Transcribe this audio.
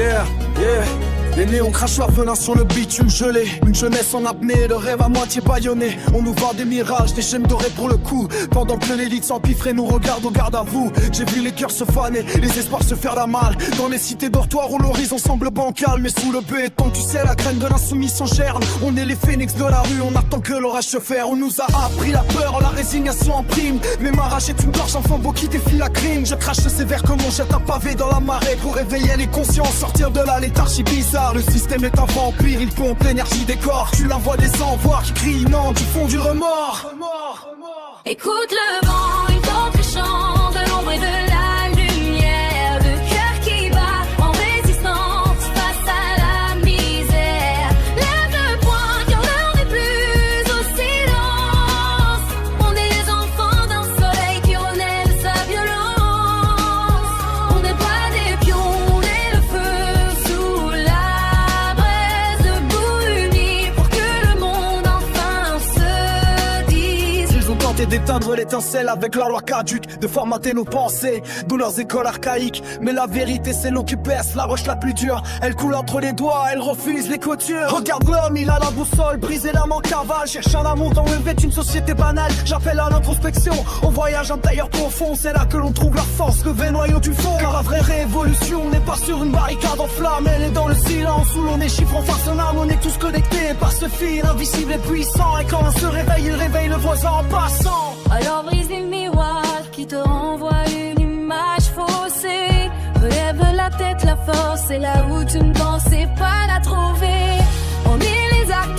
Yeah, yeah. Les néons crachent leur venin sur le bitume gelé. Une jeunesse en apnée, le rêve à moitié bâillonné. On nous vend des mirages, des chaînes dorées pour le coup. Pendant que l'élite s'empiffrait nous regarde au garde à vous. J'ai vu les cœurs se faner, les espoirs se faire la malle. Dans les cités dortoirs où l'horizon semble bancal. Mais sous le béton, tu sais, la graine de l'insoumission germe. On est les phénix de la rue, on attend que l'orage se faire. On nous a appris la peur, la résignation en prime. Mais ma rage est une gorge, un flambeau qui défie la crime. Je crache sévère comme on jette un pavé dans la marée. Pour réveiller les conscients, sortir de la léthargie bizarre. Le système est un vampire, il pompe l'énergie des corps. Tu la vois des sans-voix qui crient non du fond du remords. Écoute le vent, il porte le chant de l'ombre et de la lumière. Le cœur qui bat en résistance face à la misère. Lève le poing car l'heure n'est plus au silence. On est les enfants d'un soleil qui renaît de sa violence. On n'est pas des pions, on est le feu sous la braise. Debout unis pour que le monde enfin se dise. Ils ont tenté d'éteindre l'étincelle avec la loi caduque, de formater nos pensées, d'où leurs écoles archaïques. Mais la vérité c'est l'eau qui perce, la roche la plus dure. Elle coule entre les doigts, elle refuse les coutures. Regarde l'homme, il a la boussole, brisé l'âme en cavale. Cherche un amour dans le vêt une société banale. J'appelle à l'introspection, on voyage intérieur profond. C'est là que l'on trouve la force, lever noyau du fond. Car la vraie révolution n'est pas sur une barricade en flammes. Elle est dans le silence où l'on est chiffre en face d'un âme. On est tous connectés par ce fil invisible et puissant. Et quand on se réveille, il réveille le voisin en passant. Alors brise les miroirs qui te renvoient une image faussée. Relève la tête, la force est là où tu ne pensais pas la trouver. On est les arcs